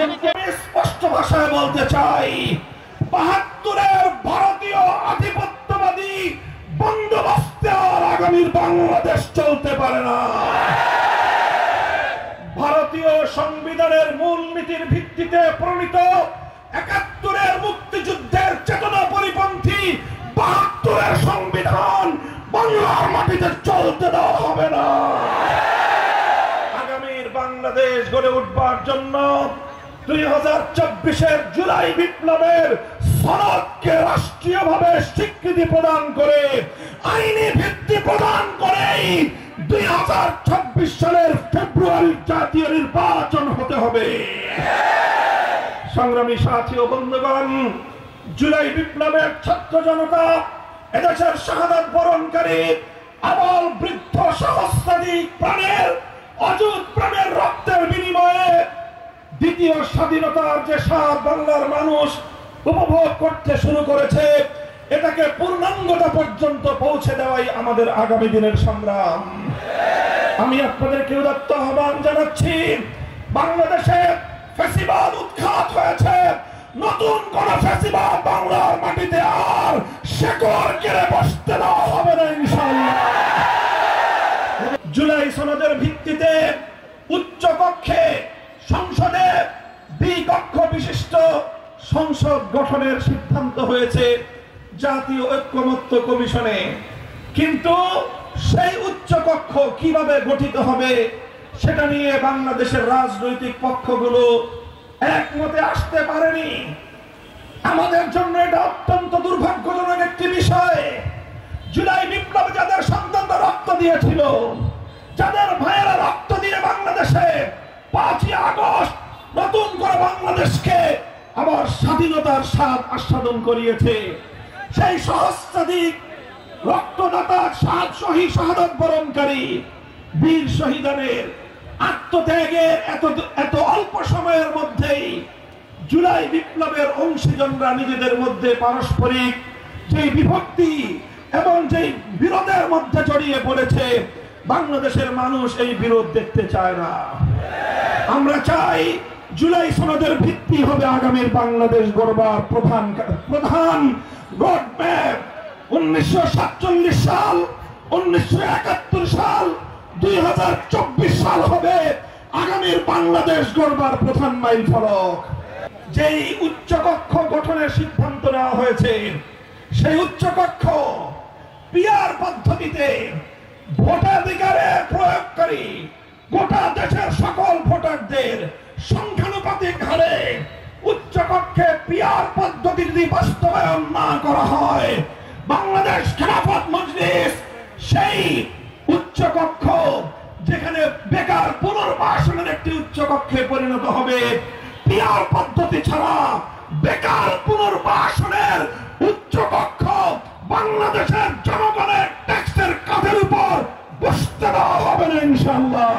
আপনাদেরকে স্পষ্ট ভাষায় বলতে চাই, ৭২-এর ভারতীয় আধিপত্যবাদী বন্দোবস্তে আর আগামীর বাংলাদেশ চলতে পারে না। ভারতীয় সংবিধানের মূলনীতির ভিত্তিতে প্রণীত ৭১-এর মুক্তিযুদ্ধের চেতনা পরিপন্থী ৭২-এর সংবিধান বাংলার মাটিতে চলতে দেওয়া হবে না। আগামীর বাংলাদেশ গড়ে উঠবার জন্য ২০২৪-এর জুলাই বিপ্লবের সনদকে রাষ্ট্রীয়ভাবে স্বীকৃতি প্রদান করে, আইনি ভিত্তি প্রদান করেই ২০২৬ সালের ফেব্রুয়ারি জাতীয় নির্বাচন হতে হবে। সংগ্রামী সাথী ও বন্ধুগণ, জুলাই বিপ্লবের ছাত্র জনতা এদেশের শাহাদাত বরণকারী আবাল বৃদ্ধ সহস্রাধিক প্রাণের অযুত প্রাণের রক্তের বিনিময়ে দ্বিতীয় স্বাধীনতার যে স্বাদ বাংলার মানুষ উপভোগ করতে শুরু করেছে, এটাকে পূর্ণাঙ্গতা পর্যন্ত পৌঁছে দেওয়াই আমাদের আগামী দিনের সংগ্রাম। আমি আপনাদেরকে উদাত্ত আহ্বান জানাচ্ছি, বাংলাদেশে ফ্যাসিবাদ উৎখাত হয়েছে, নতুন কোন ফ্যাসিবাদ বাংলার মাটিতে আর শেকড় কেড়ে বসতে দেওয়া হবে না ইনশাআল্লাহ। জুলাই সনদের ভিত্তিতে উচ্চ কক্ষে সংসদে দ্বিকক্ষ বিশিষ্ট সংসদ গঠনের সিদ্ধান্ত হয়েছে জাতীয় ঐক্যমত্য কমিশনে, কিন্তু সেই উচ্চ কক্ষ কিভাবে গঠিত হবে সেটা নিয়ে বাংলাদেশের রাজনৈতিক পক্ষগুলো একমতে আসতে পারেনি। আমাদের জন্য এটা অত্যন্ত দুর্ভাগ্যজনক একটি বিষয়। জুলাই বিপ্লবে যাদের সন্তানরা রক্ত দিয়েছিল, যাদের ভাইয়েরা রক্ত দিয়ে বাংলাদেশে ৫ই আগস্ট নতুন করে বাংলাদেশকে আবার স্বাধীনতার স্বাদ আস্বাদন করিয়েছে, সেই সহস্রাধিক রক্তদাতার শাহাদাত বরণকারী বীর শহীদের আত্মত্যাগের এত অল্প সময়ের মধ্যেই জুলাই বিপ্লবের অংশীজনরা নিজেদের মধ্যে পারস্পরিক যে বিভক্তি এবং যে বিরোধের মধ্যে জড়িয়ে পড়েছে, বাংলাদেশের মানুষ এই বিরোধ দেখতে চায় না। আমরা চাই জুলাই সনদের ভিত্তি হবে আগামীর বাংলাদেশ গড়বার প্রধান রোডম্যাপ। ১৯৪৭ সাল, ১৯৭১ সাল, ২০২৪ সাল হবে আগামীর বাংলাদেশ গড়বার প্রধান মাইল ফলক। যেই উচ্চকক্ষ গঠনের সিদ্ধান্ত নেওয়া হয়েছে, সেই উচ্চকক্ষ পিআর পদ্ধতিতে ভোটাধিকারের প্রয়োগকারী গোটা দেশের সকল ভোটারদের সংখ্যানুপাতিক হারে উচ্চকক্ষে পিআর পদ্ধতি যদি বাস্তবায়ন না করা হয়, বাংলাদেশ খেলাফত মজলিস সেই উচ্চকক্ষ যেখানে বেকার পুনর্বাসনের একটি উচ্চকক্ষে পরিণত হবে। পিআর পদ্ধতি ছাড়া বেকার পুনর্বাসনের উচ্চকক্ষ বাংলাদেশের জনগণের ট্যাক্সের কাঁধের উপর বসতে দেওয়া হবে না ইনশাআল্লাহ।